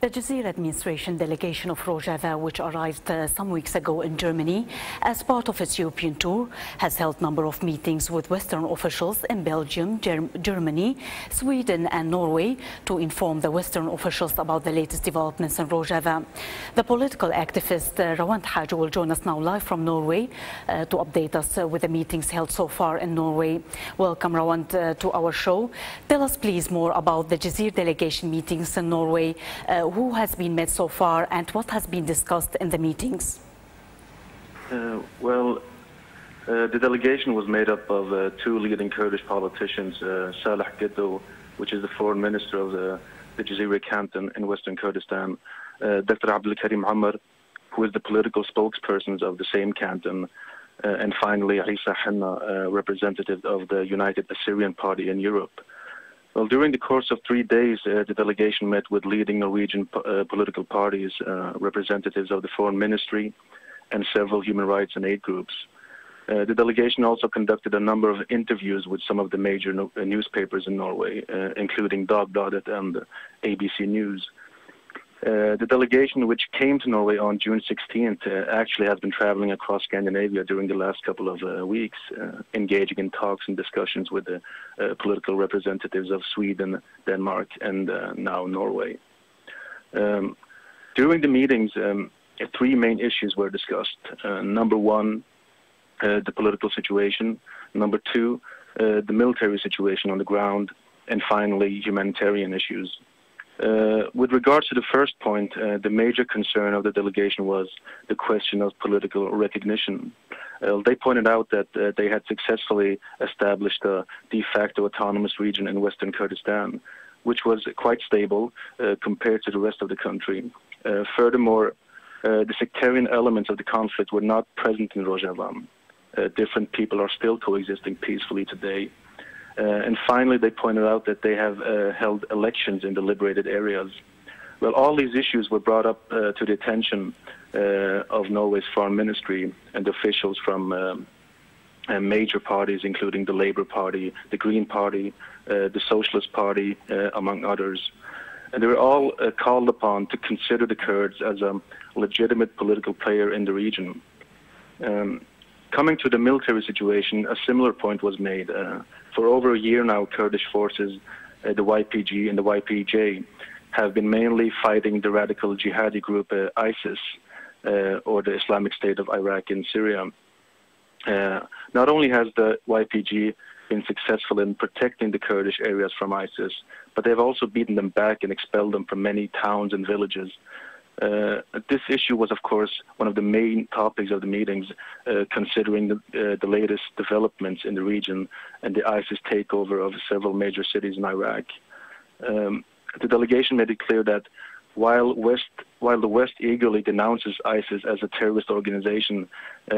The Jazeera administration delegation of Rojava, which arrived some weeks ago in Germany as part of its European tour, has held a number of meetings with Western officials in Belgium, Germany, Sweden and Norway to inform the Western officials about the latest developments in Rojava. The political activist Rewend Haco will join us now live from Norway to update us with the meetings held so far in Norway. Welcome, Rewend, to our show. Tell us please more about the Jazeera delegation meetings in Norway. Who has been met so far and what has been discussed in the meetings? The delegation was made up of two leading Kurdish politicians, Saleh Giddo, which is the foreign minister of the Jazeera canton in Western Kurdistan, Dr. Abdul Karim Amr, who is the political spokesperson of the same canton, and finally Isa Hanna, representative of the United Assyrian Party in Europe. Well, during the course of 3 days, the delegation met with leading Norwegian political parties, representatives of the foreign ministry, and several human rights and aid groups. The delegation also conducted a number of interviews with some of the major newspapers in Norway, including Dagbladet and ABC News. The delegation, which came to Norway on June 16th, actually has been traveling across Scandinavia during the last couple of weeks, engaging in talks and discussions with the political representatives of Sweden, Denmark, and now Norway. During the meetings, three main issues were discussed. Number one, the political situation. Number two, the military situation on the ground. And finally, humanitarian issues. With regards to the first point, the major concern of the delegation was the question of political recognition. They pointed out that they had successfully established a de facto autonomous region in Western Kurdistan, which was quite stable compared to the rest of the country. Furthermore, the sectarian elements of the conflict were not present in Rojava. Different people are still coexisting peacefully today. And finally, they pointed out that they have held elections in the liberated areas. Well, all these issues were brought up to the attention of Norway's foreign ministry and officials from major parties, including the Labour Party, the Green Party, the Socialist Party, among others. And they were all called upon to consider the Kurds as a legitimate political player in the region. Coming to the military situation, a similar point was made. For over a year now, Kurdish forces, the YPG and the YPJ, have been mainly fighting the radical jihadi group ISIS, or the Islamic State of Iraq and Syria. Not only has the YPG been successful in protecting the Kurdish areas from ISIS, but they've also beaten them back and expelled them from many towns and villages. This issue was, of course, one of the main topics of the meetings, considering the latest developments in the region and the ISIS takeover of several major cities in Iraq. The delegation made it clear that while the West eagerly denounces ISIS as a terrorist organization,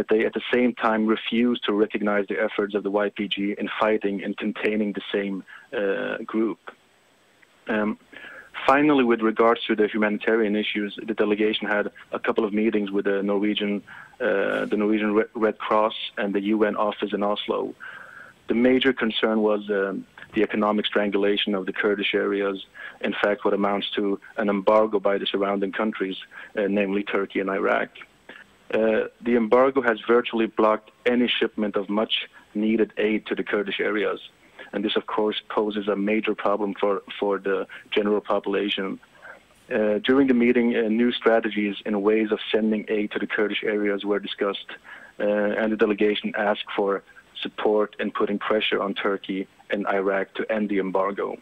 they at the same time refuse to recognize the efforts of the YPG in fighting and containing the same group. Finally, with regards to the humanitarian issues, the delegation had a couple of meetings with the Norwegian Red Cross and the UN office in Oslo. The major concern was the economic strangulation of the Kurdish areas, in fact what amounts to an embargo by the surrounding countries, namely Turkey and Iraq. The embargo has virtually blocked any shipment of much needed aid to the Kurdish areas. And this, of course, poses a major problem for the general population. During the meeting, new strategies and ways of sending aid to the Kurdish areas were discussed, and the delegation asked for support and putting pressure on Turkey and Iraq to end the embargo.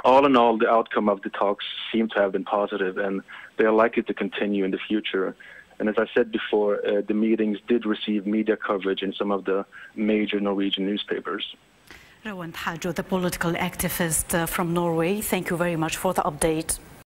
All in all, the outcome of the talks seemed to have been positive, and they are likely to continue in the future. And as I said before, the meetings did receive media coverage in some of the major Norwegian newspapers. Rewend Haco, the political activist from Norway, thank you very much for the update.